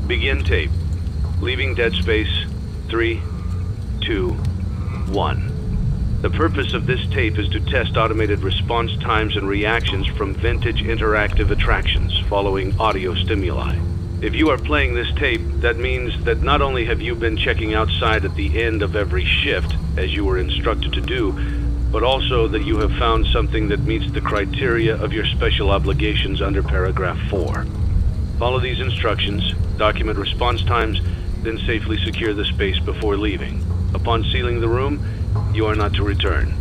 Begin tape. Leaving dead space. 3, 2, 1. The purpose of this tape is to test automated response times and reactions from vintage interactive attractions following audio stimuli. If you are playing this tape, that means that not only have you been checking outside at the end of every shift, as you were instructed to do, but also that you have found something that meets the criteria of your special obligations under paragraph 4. Follow these instructions, document response times, then safely secure the space before leaving. Upon sealing the room, you are not to return.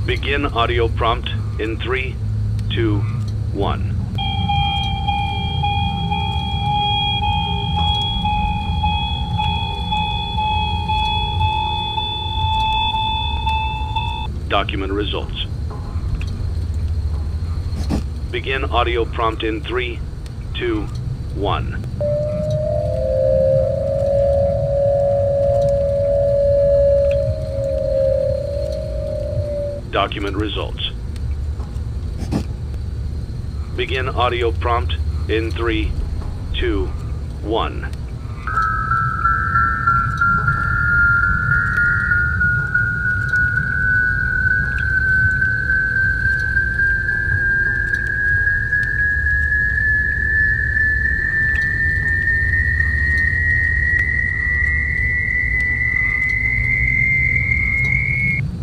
Begin audio prompt in 3, 2, 1. Document results. Begin audio prompt in 3, 2, 1. Document results. Begin audio prompt in 3, 2, 1.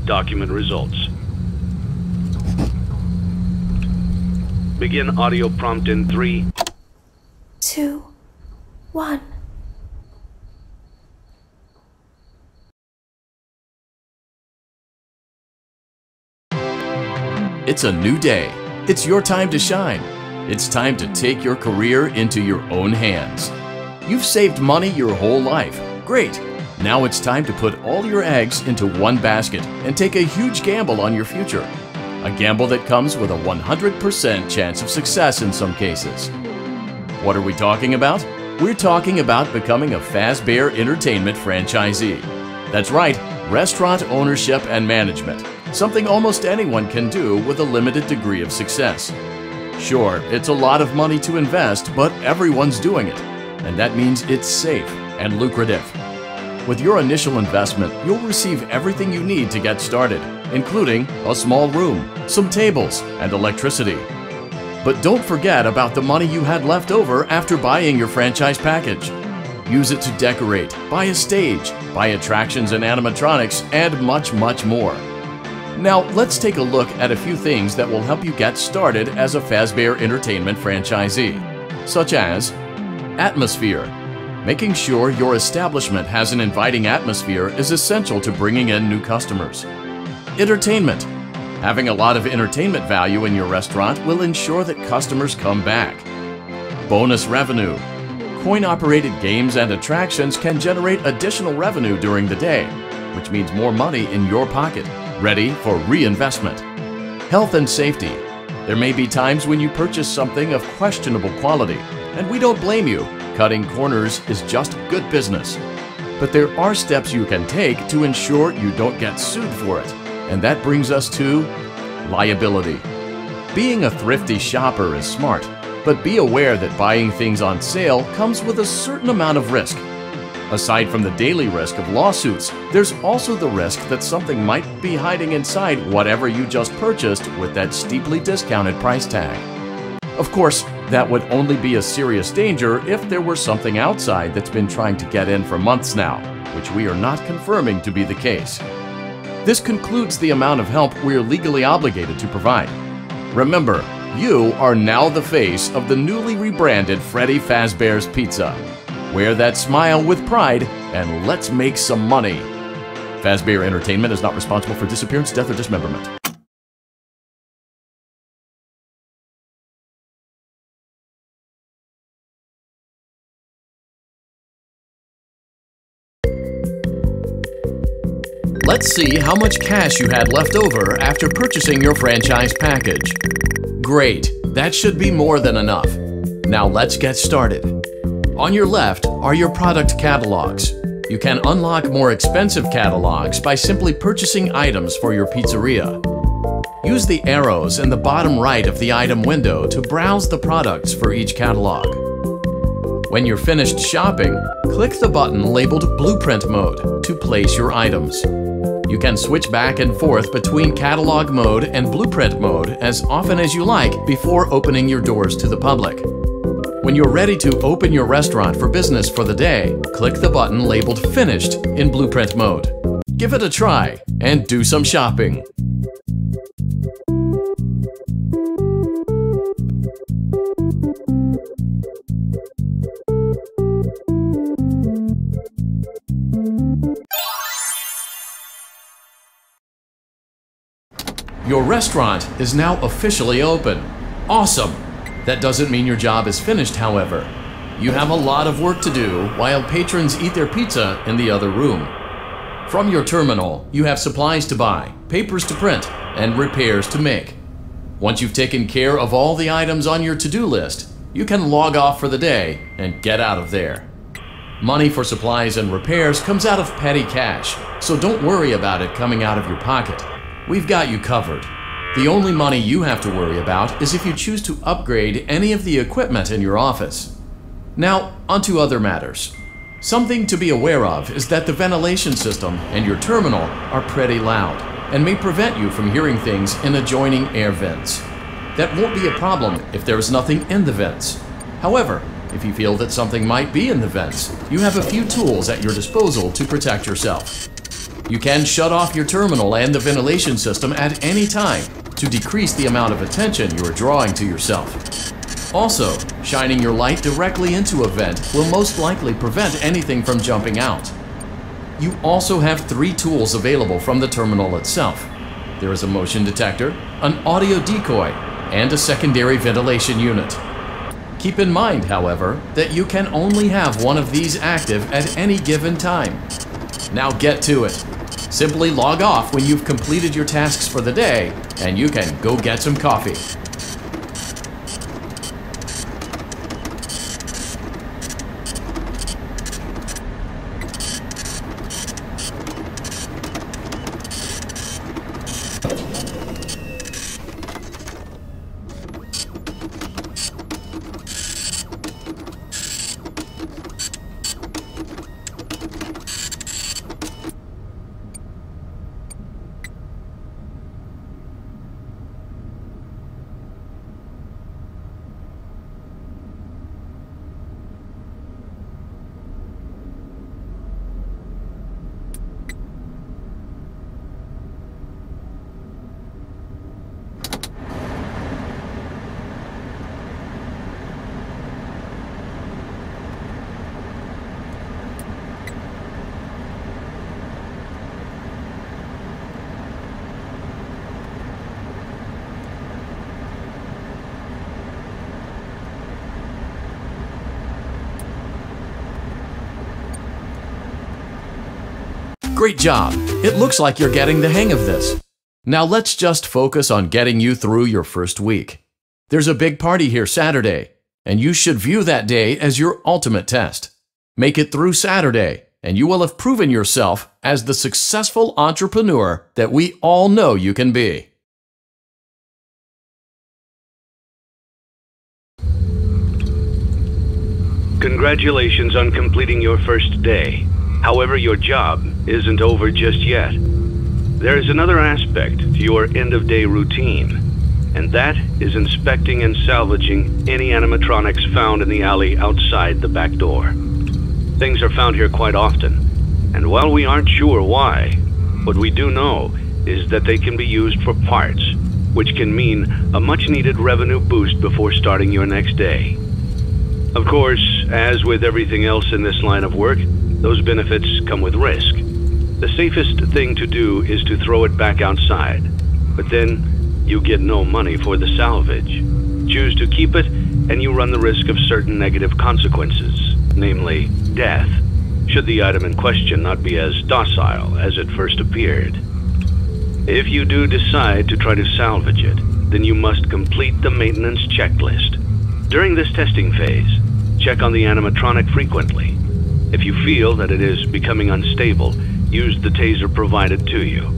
Document results. Begin audio prompt in 3, 2, 1. It's a new day. It's your time to shine. It's time to take your career into your own hands. You've saved money your whole life. Great. Now it's time to put all your eggs into one basket and take a huge gamble on your future. A gamble that comes with a 100% chance of success in some cases. What are we talking about? We're talking about becoming a Fazbear Entertainment franchisee. That's right, restaurant ownership and management. Something almost anyone can do with a limited degree of success. Sure, it's a lot of money to invest, but everyone's doing it. And that means it's safe and lucrative. With your initial investment, you'll receive everything you need to get started, including a small room, some tables, and electricity. But don't forget about the money you had left over after buying your franchise package. Use it to decorate, buy a stage, buy attractions and animatronics, and much, much more. Now, let's take a look at a few things that will help you get started as a Fazbear Entertainment franchisee, such as atmosphere. Making sure your establishment has an inviting atmosphere is essential to bringing in new customers. Entertainment. Having a lot of entertainment value in your restaurant will ensure that customers come back. Bonus revenue. Coin-operated games and attractions can generate additional revenue during the day, which means more money in your pocket, ready for reinvestment. Health and safety. There may be times when you purchase something of questionable quality, and we don't blame you. Cutting corners is just good business. But there are steps you can take to ensure you don't get sued for it. And that brings us to liability. Being a thrifty shopper is smart, but be aware that buying things on sale comes with a certain amount of risk. Aside from the daily risk of lawsuits, there's also the risk that something might be hiding inside whatever you just purchased with that steeply discounted price tag. Of course, that would only be a serious danger if there were something outside that's been trying to get in for months now, which we are not confirming to be the case. This concludes the amount of help we are legally obligated to provide. Remember, you are now the face of the newly rebranded Freddy Fazbear's Pizza. Wear that smile with pride and let's make some money. Fazbear Entertainment is not responsible for disappearance, death, or dismemberment. Let's see how much cash you had left over after purchasing your franchise package. Great, that should be more than enough. Now let's get started. On your left are your product catalogs. You can unlock more expensive catalogs by simply purchasing items for your pizzeria. Use the arrows in the bottom right of the item window to browse the products for each catalog. When you're finished shopping, click the button labeled Blueprint Mode to place your items. You can switch back and forth between Catalog Mode and Blueprint Mode as often as you like before opening your doors to the public. When you're ready to open your restaurant for business for the day, click the button labeled Finished in Blueprint Mode. Give it a try and do some shopping. Your restaurant is now officially open. Awesome! That doesn't mean your job is finished, however. You have a lot of work to do while patrons eat their pizza in the other room. From your terminal, you have supplies to buy, papers to print, and repairs to make. Once you've taken care of all the items on your to-do list, you can log off for the day and get out of there. Money for supplies and repairs comes out of petty cash, so don't worry about it coming out of your pocket. We've got you covered. The only money you have to worry about is if you choose to upgrade any of the equipment in your office. Now, onto other matters. Something to be aware of is that the ventilation system and your terminal are pretty loud and may prevent you from hearing things in adjoining air vents. That won't be a problem if there is nothing in the vents. However, if you feel that something might be in the vents, you have a few tools at your disposal to protect yourself. You can shut off your terminal and the ventilation system at any time to decrease the amount of attention you are drawing to yourself. Also, shining your light directly into a vent will most likely prevent anything from jumping out. You also have 3 tools available from the terminal itself. There is a motion detector, an audio decoy, and a secondary ventilation unit. Keep in mind, however, that you can only have one of these active at any given time. Now get to it. Simply log off when you've completed your tasks for the day, and you can go get some coffee. Great job! It looks like you're getting the hang of this. Now let's just focus on getting you through your first week. There's a big party here Saturday, and you should view that day as your ultimate test. Make it through Saturday, and you will have proven yourself as the successful entrepreneur that we all know you can be. Congratulations on completing your first day. However, your job isn't over just yet. There is another aspect to your end-of-day routine, and that is inspecting and salvaging any animatronics found in the alley outside the back door. Things are found here quite often, and while we aren't sure why, what we do know is that they can be used for parts, which can mean a much-needed revenue boost before starting your next day. Of course, as with everything else in this line of work, those benefits come with risk. The safest thing to do is to throw it back outside, but then you get no money for the salvage. Choose to keep it, and you run the risk of certain negative consequences, namely death, should the item in question not be as docile as it first appeared. If you do decide to try to salvage it, then you must complete the maintenance checklist. During this testing phase, check on the animatronic frequently. If you feel that it is becoming unstable, use the taser provided to you.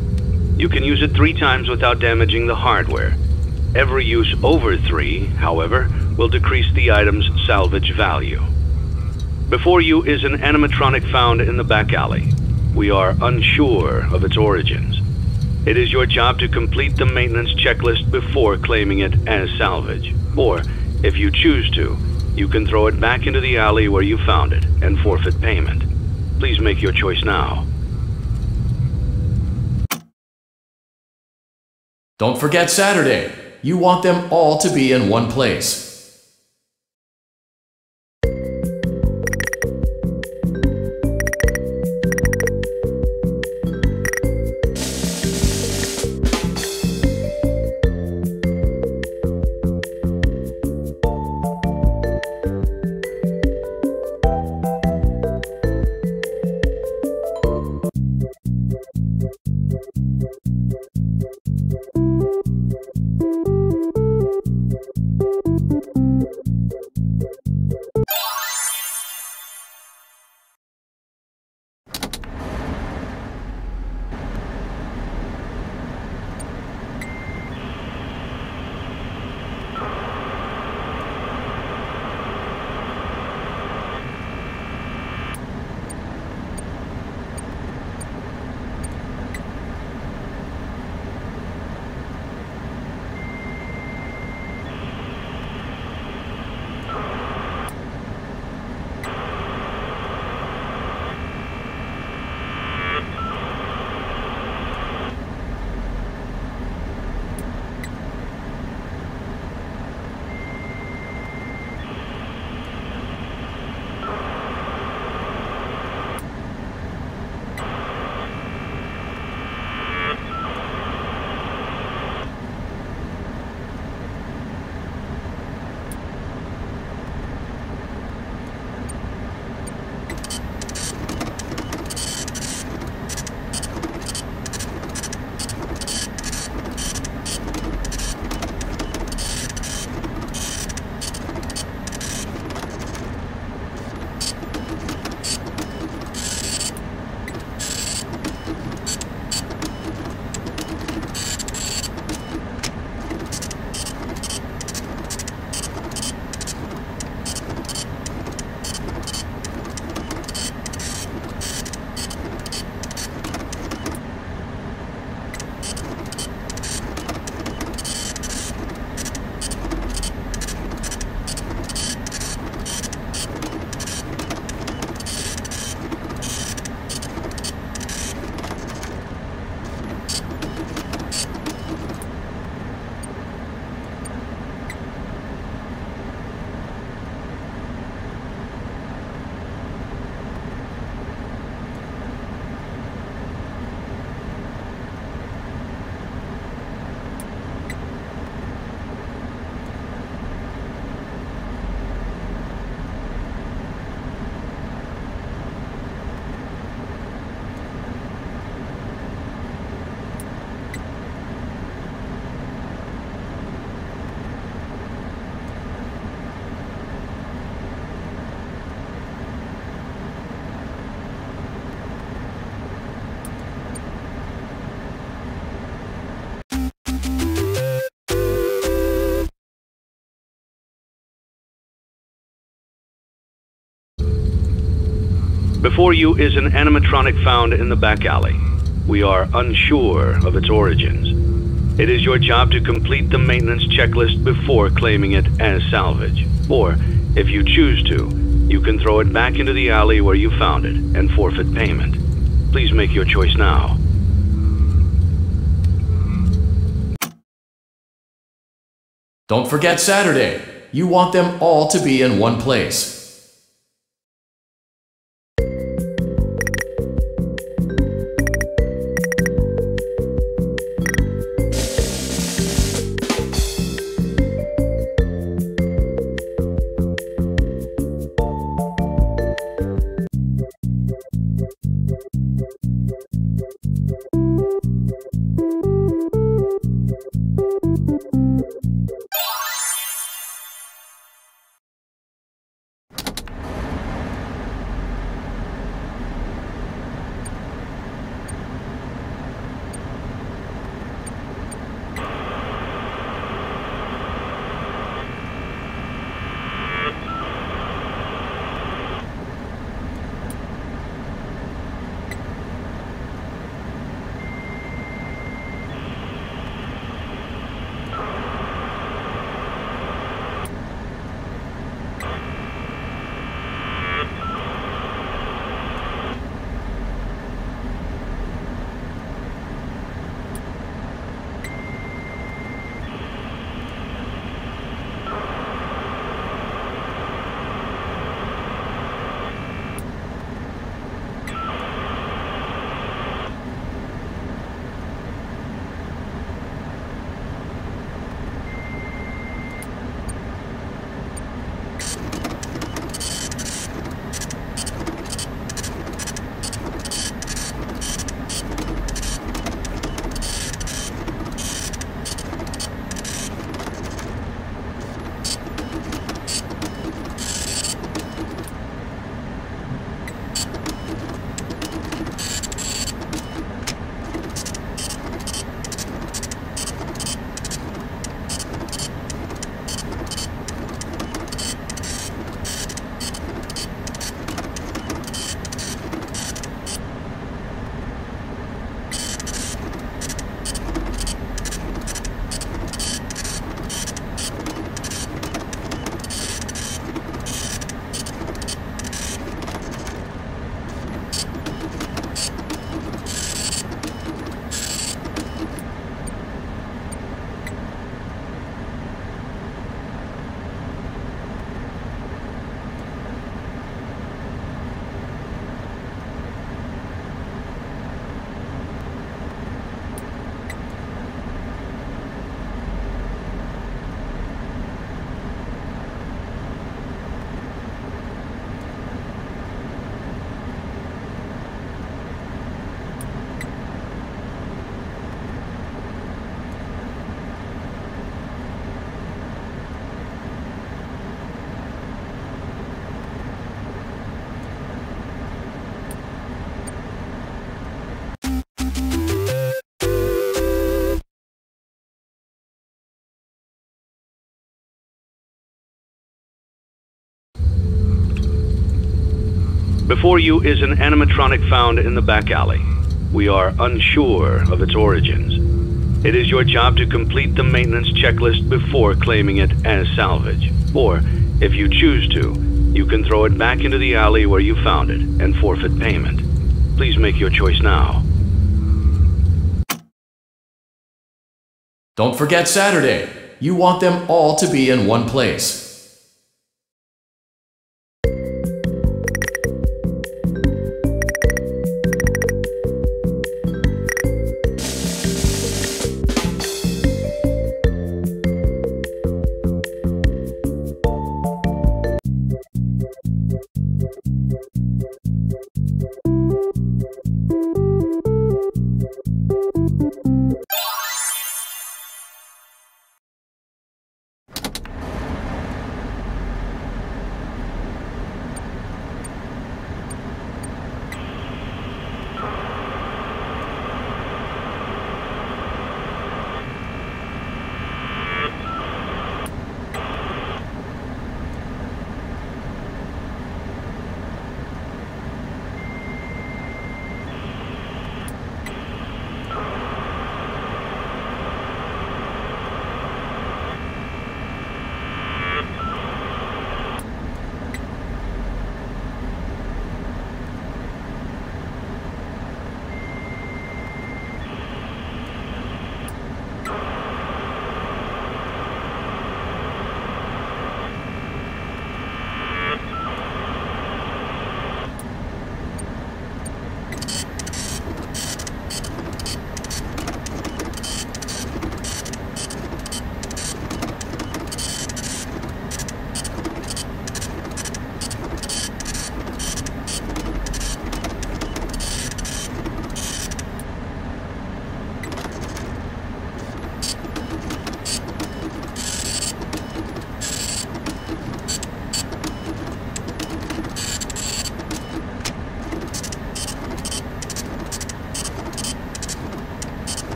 You can use it 3 times without damaging the hardware. Every use over 3, however, will decrease the item's salvage value. Before you is an animatronic found in the back alley. We are unsure of its origins. It is your job to complete the maintenance checklist before claiming it as salvage. Or, if you choose to, you can throw it back into the alley where you found it and forfeit payment. Please make your choice now. Don't forget Saturday. You want them all to be in one place. Before you is an animatronic found in the back alley. We are unsure of its origins. It is your job to complete the maintenance checklist before claiming it as salvage. Or, if you choose to, you can throw it back into the alley where you found it and forfeit payment. Please make your choice now. Don't forget Saturday. You want them all to be in one place. Before you is an animatronic found in the back alley. We are unsure of its origins. It is your job to complete the maintenance checklist before claiming it as salvage. Or, if you choose to, you can throw it back into the alley where you found it and forfeit payment. Please make your choice now. Don't forget Saturday. You want them all to be in one place.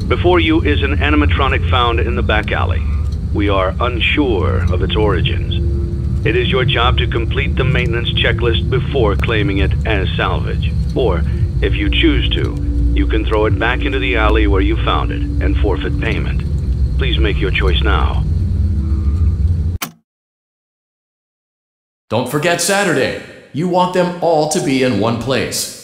Before you is an animatronic found in the back alley. We are unsure of its origins. It is your job to complete the maintenance checklist before claiming it as salvage. Or, if you choose to, you can throw it back into the alley where you found it and forfeit payment. Please make your choice now. Don't forget Saturday. You want them all to be in one place.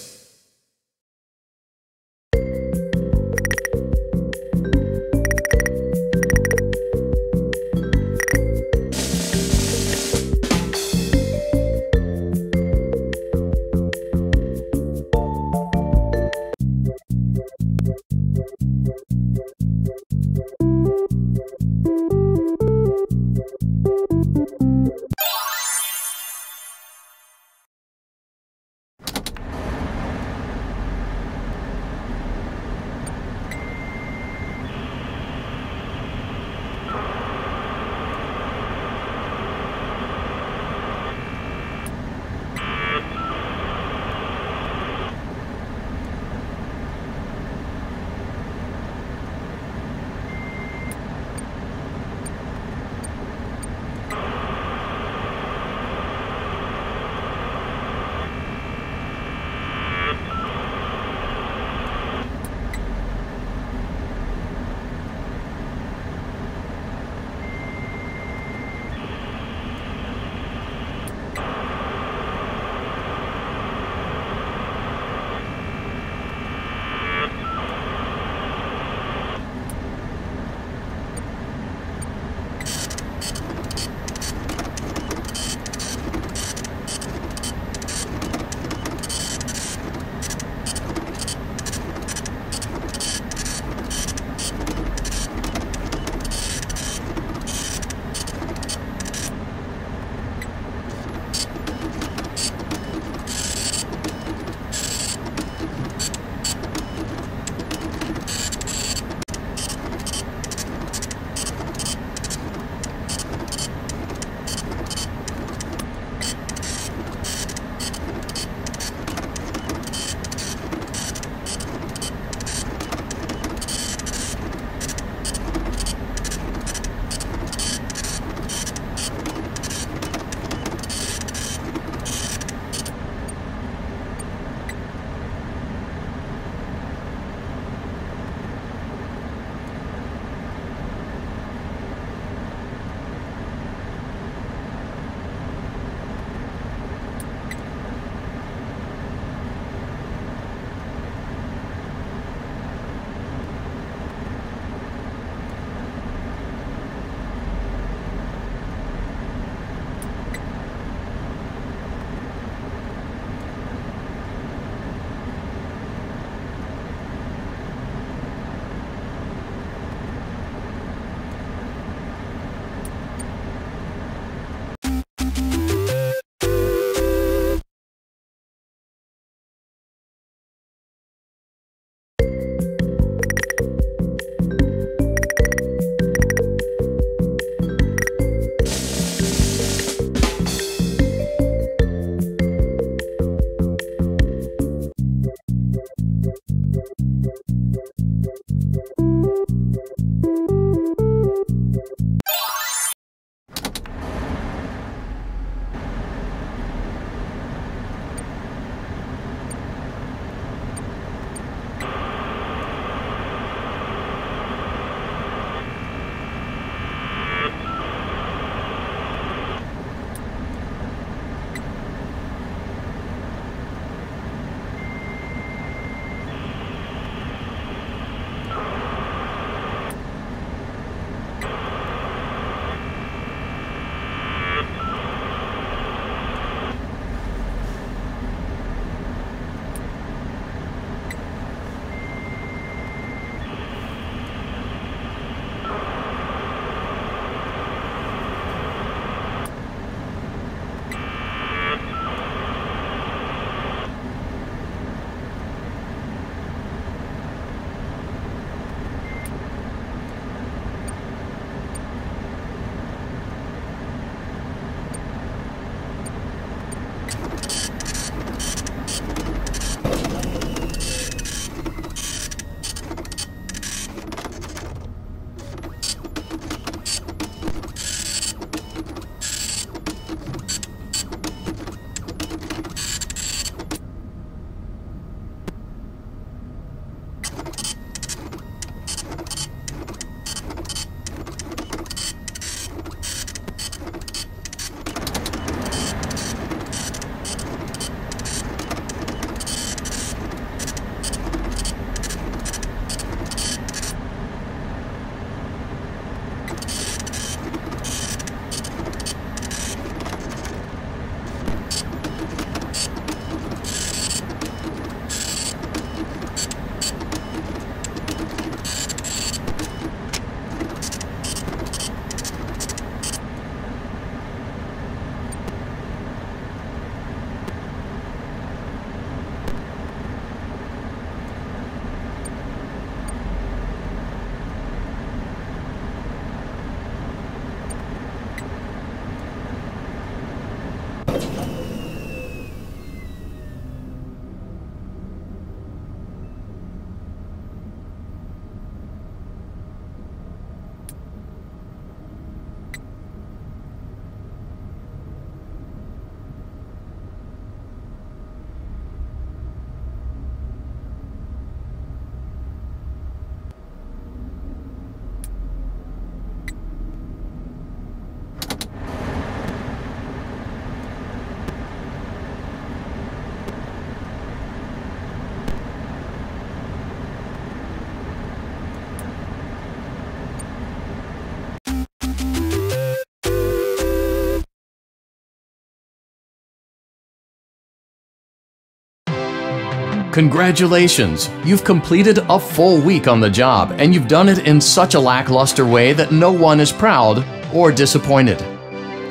Congratulations! You've completed a full week on the job, and you've done it in such a lackluster way that no one is proud or disappointed.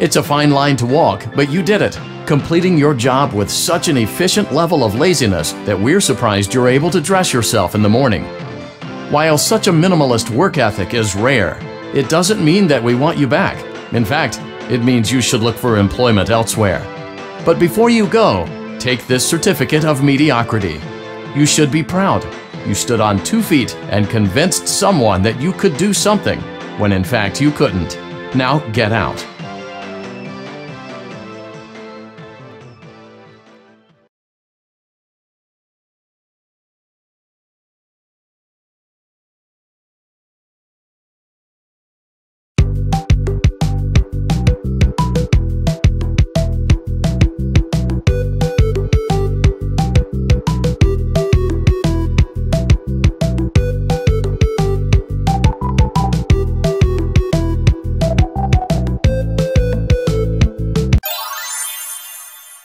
It's a fine line to walk, but you did it, completing your job with such an efficient level of laziness that we're surprised you're able to dress yourself in the morning. While such a minimalist work ethic is rare, it doesn't mean that we want you back. In fact, it means you should look for employment elsewhere. But before you go, take this certificate of mediocrity. You should be proud. You stood on 2 feet and convinced someone that you could do something when in fact you couldn't. Now get out.